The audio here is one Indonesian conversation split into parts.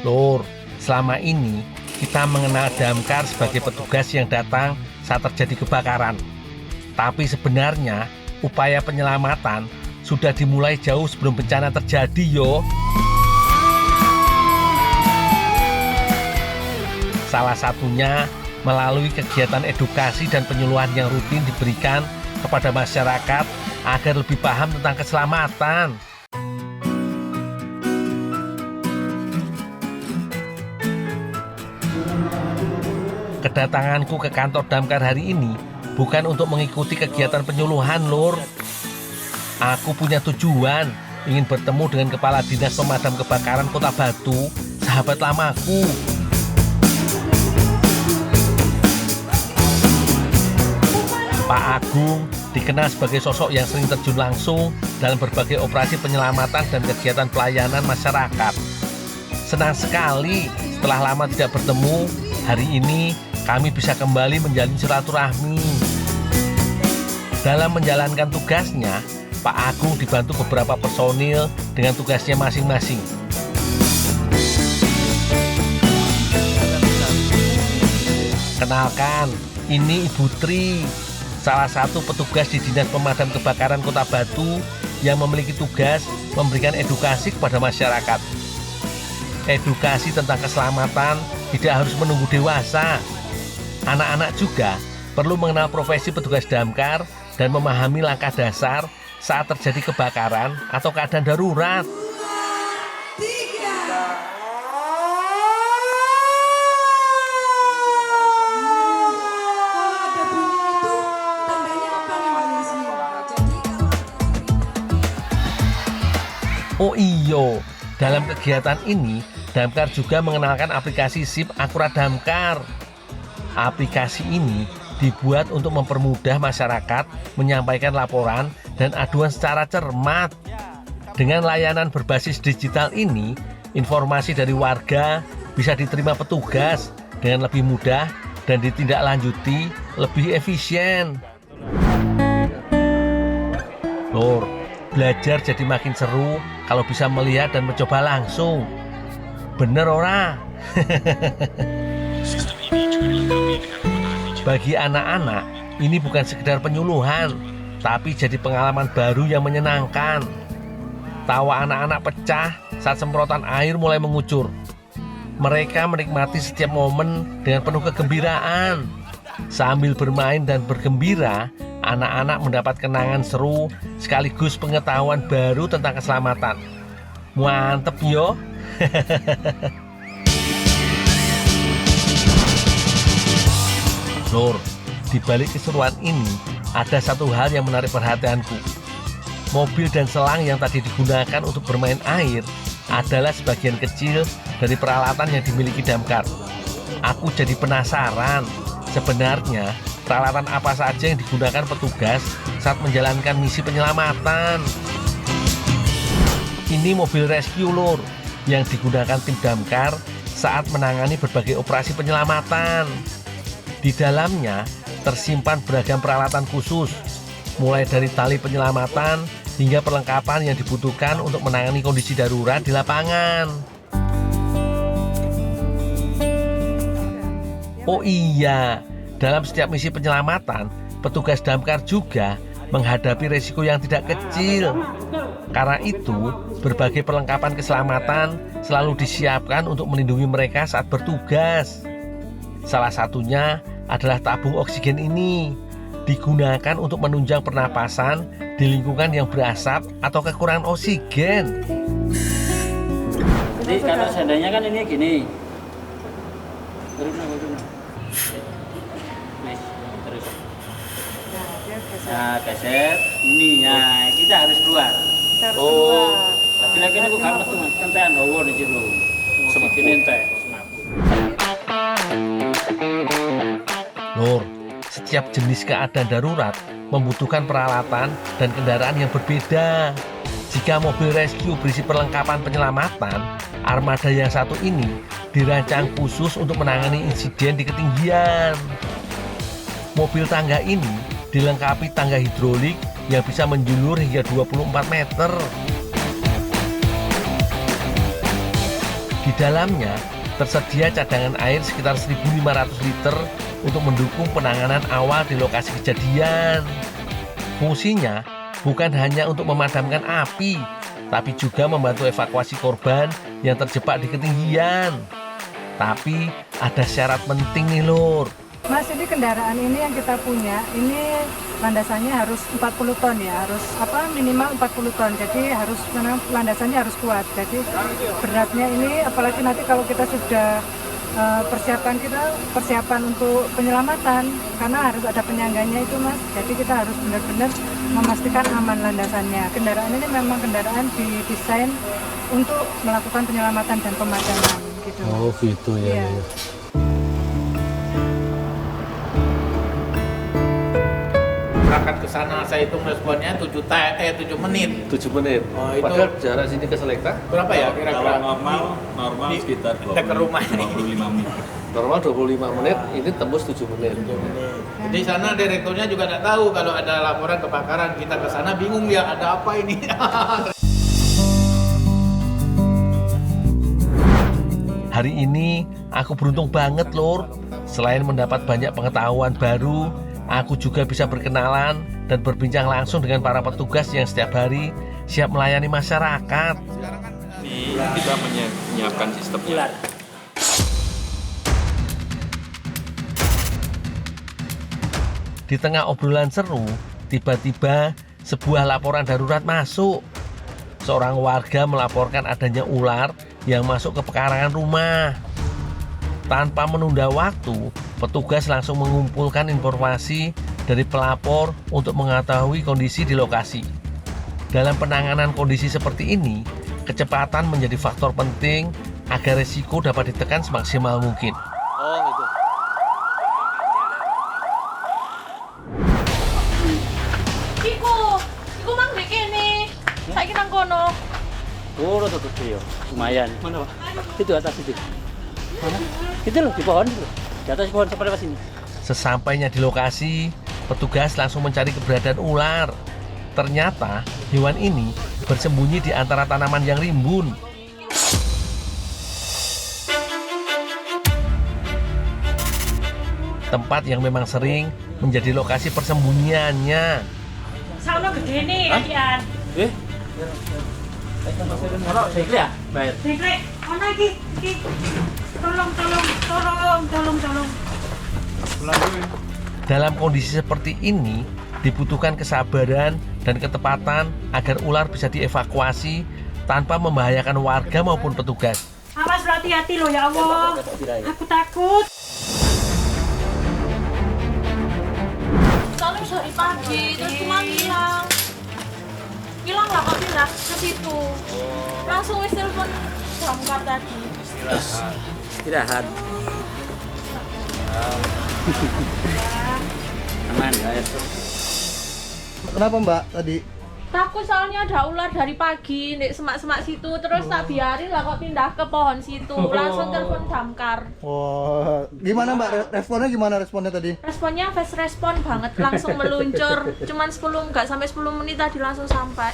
Lur, selama ini kita mengenal damkar sebagai petugas yang datang saat terjadi kebakaran. Tapi sebenarnya upaya penyelamatan sudah dimulai jauh sebelum bencana terjadi yo. Salah satunya melalui kegiatan edukasi dan penyuluhan yang rutin diberikan kepada masyarakat agar lebih paham tentang keselamatan. Kedatanganku ke kantor damkar hari ini bukan untuk mengikuti kegiatan penyuluhan, Lur. Aku punya tujuan, ingin bertemu dengan Kepala Dinas Pemadam Kebakaran Kota Batu, sahabat lamaku. Pak Agung dikenal sebagai sosok yang sering terjun langsung dalam berbagai operasi penyelamatan dan kegiatan pelayanan masyarakat. Senang sekali setelah lama tidak bertemu, hari ini kami bisa kembali menjalin silaturahmi. Dalam menjalankan tugasnya, Pak Agung dibantu beberapa personil dengan tugasnya masing-masing. Kenalkan, ini Ibu Tri, salah satu petugas di Dinas Pemadam Kebakaran Kota Batu yang memiliki tugas memberikan edukasi kepada masyarakat. Edukasi tentang keselamatan tidak harus menunggu dewasa. Anak-anak juga perlu mengenal profesi petugas damkar dan memahami langkah dasar saat terjadi kebakaran atau keadaan darurat. Oh iyo, dalam kegiatan ini damkar juga mengenalkan aplikasi SIP Akurat Damkar. Aplikasi ini dibuat untuk mempermudah masyarakat menyampaikan laporan dan aduan secara cermat. Dengan layanan berbasis digital ini, informasi dari warga bisa diterima petugas dengan lebih mudah dan ditindaklanjuti lebih efisien. Lur, belajar jadi makin seru kalau bisa melihat dan mencoba langsung. Bener ora? Bagi anak-anak, ini bukan sekedar penyuluhan, tapi jadi pengalaman baru yang menyenangkan. Tawa anak-anak pecah saat semprotan air mulai mengucur. Mereka menikmati setiap momen dengan penuh kegembiraan. Sambil bermain dan bergembira, anak-anak mendapat kenangan seru sekaligus pengetahuan baru tentang keselamatan. Mantep yo. Lur, di balik keseruan ini ada satu hal yang menarik perhatianku. Mobil dan selang yang tadi digunakan untuk bermain air adalah sebagian kecil dari peralatan yang dimiliki damkar. Aku jadi penasaran, sebenarnya peralatan apa saja yang digunakan petugas saat menjalankan misi penyelamatan. Ini mobil rescue, Lur, yang digunakan tim damkar saat menangani berbagai operasi penyelamatan. Di dalamnya tersimpan beragam peralatan khusus, mulai dari tali penyelamatan hingga perlengkapan yang dibutuhkan untuk menangani kondisi darurat di lapangan. Oh iya, dalam setiap misi penyelamatan, petugas damkar juga menghadapi resiko yang tidak kecil. Karena itu, berbagai perlengkapan keselamatan selalu disiapkan untuk melindungi mereka saat bertugas. Salah satunya adalah tabung oksigen ini, digunakan untuk menunjang pernapasan di lingkungan yang berasap atau kekurangan oksigen. Jadi kalau seandainya kan ini gini, terus. Nah, geser ini, nah kita harus keluar. Lagi-lagi aku gampang tuh, kan teh nowo di jero. Semakin ente. Lur, setiap jenis keadaan darurat membutuhkan peralatan dan kendaraan yang berbeda. Jika mobil rescue berisi perlengkapan penyelamatan, armada yang satu ini dirancang khusus untuk menangani insiden di ketinggian. Mobil tangga ini dilengkapi tangga hidrolik yang bisa menjulur hingga 24 meter. Di dalamnya tersedia cadangan air sekitar 1.500 liter untuk mendukung penanganan awal di lokasi kejadian. Fungsinya bukan hanya untuk memadamkan api, tapi juga membantu evakuasi korban yang terjebak di ketinggian. Tapi ada syarat penting nih Lur. Mas, ini kendaraan ini yang kita punya, ini landasannya harus 40 ton ya, harus minimal 40 ton. Jadi landasannya harus kuat. Jadi beratnya ini, apalagi nanti kalau kita sudah persiapan untuk penyelamatan, karena harus ada penyangganya itu Mas. Jadi kita harus benar-benar memastikan aman landasannya. Kendaraan ini memang kendaraan didesain untuk melakukan penyelamatan dan pemadaman gitu. Oh gitu ya. Iya. Berangkat ke sana saya hitung responnya 7 menit. 7 menit. Oh, itu Padahal jarak sini ke Selekta berapa ya kira-kira? Normal sekitar Dekat rumah ini. 25 menit. normal 25 menit, ini tembus 7 menit. Di sana direkturnya juga tidak tahu kalau ada laporan kebakaran. Kita ke sana bingung dia ada apa ini. Hari ini aku beruntung banget Lur. Selain mendapat banyak pengetahuan baru, aku juga bisa berkenalan dan berbincang langsung dengan para petugas yang setiap hari siap melayani masyarakat. Ini kita menyiapkan sistemnya. Di tengah obrolan seru, tiba-tiba sebuah laporan darurat masuk. Seorang warga melaporkan adanya ular yang masuk ke pekarangan rumah. Tanpa menunda waktu, petugas langsung mengumpulkan informasi dari pelapor untuk mengetahui kondisi di lokasi. Dalam penanganan kondisi seperti ini, kecepatan menjadi faktor penting agar risiko dapat ditekan semaksimal mungkin. Oh gitu. Iku mang ndek kene. Saiki nang kono. Oh, tutup ya. Lumayan. Mana Pak? Itu atas itu. Mana? Itu loh di pohon itu. Di atas pohon sampai lewat sini. Sesampainya di lokasi, petugas langsung mencari keberadaan ular. Ternyata hewan ini bersembunyi di antara tanaman yang rimbun. Tempat yang memang sering menjadi lokasi persembunyiannya. Sauna gede nih, Yan. Kalau sekali ya? Bayar. Dekrek, ono iki. Tolong. Dalam kondisi seperti ini, dibutuhkan kesabaran dan ketepatan agar ular bisa dievakuasi tanpa membahayakan warga maupun petugas. Awas hati-hati loh ya Allah. Aku takut. Soalnya dari pagi, terus cuma hilang. Hilang lah kok pindah ke situ. Langsung wis telepon damkar tadi. Istirahat. Aman guys. Kenapa Mbak tadi? Takut soalnya ada ular dari pagi di semak-semak situ, terus tak biarin lah kok pindah ke pohon situ. Langsung telepon damkar. Wah, gimana Mbak? Responnya tadi? Responnya fast respon banget, langsung meluncur. Cuman 10 menit tadi langsung sampai.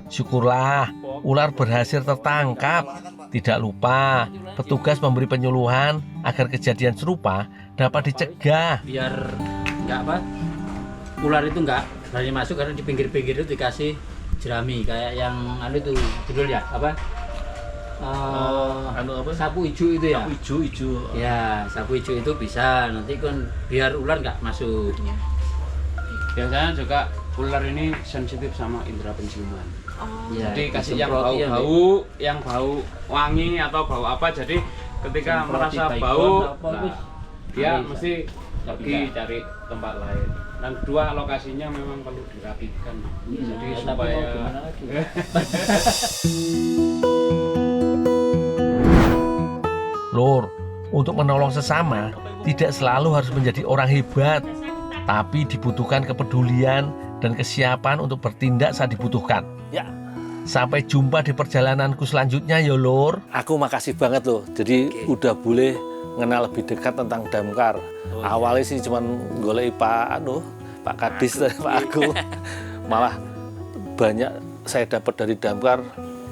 Syukurlah, ular berhasil tertangkap. Tidak lupa, petugas memberi penyuluhan agar kejadian serupa dapat dicegah. Biar ular itu nggak berani masuk, karena di pinggir-pinggir itu dikasih jerami kayak yang itu judul ya sapu hijau itu ya. Sapu hijau. Ya, sapu hijau itu bisa nanti kan biar ular nggak masuk. Biasanya juga ular ini sensitif sama indera penciuman. Ya, Jadi kasih disemprot, yang bau wangi atau bau apa. Jadi ketika Disemprot merasa di bau, baygon, apa, nah, dia bisa. mesti Nggak pergi bisa. cari tempat lain. Dan kedua, lokasinya memang perlu dirapikan. Jadi Tapi supaya mau gimana lagi? Lur, untuk menolong sesama tidak selalu harus menjadi orang hebat, tapi dibutuhkan kepedulian dan kesiapan untuk bertindak saat dibutuhkan. Ya. Sampai jumpa di perjalananku selanjutnya ya Lur. Aku makasih banget loh. Jadi udah boleh mengenal lebih dekat tentang damkar. Awalnya sih cuman golek Pak Kadis dan Pak Agung. Malah banyak saya dapat dari damkar,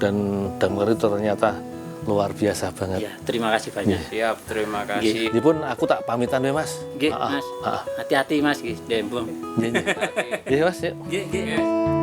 dan damkar itu ternyata luar biasa banget. Ya, terima kasih banyak. Siap, terima kasih. Ini pun aku tak pamitan ya Mas. Nggih, Mas. Hati-hati Mas, nggih, Dembong. Iya Mas, yuk. Nggih, nggih.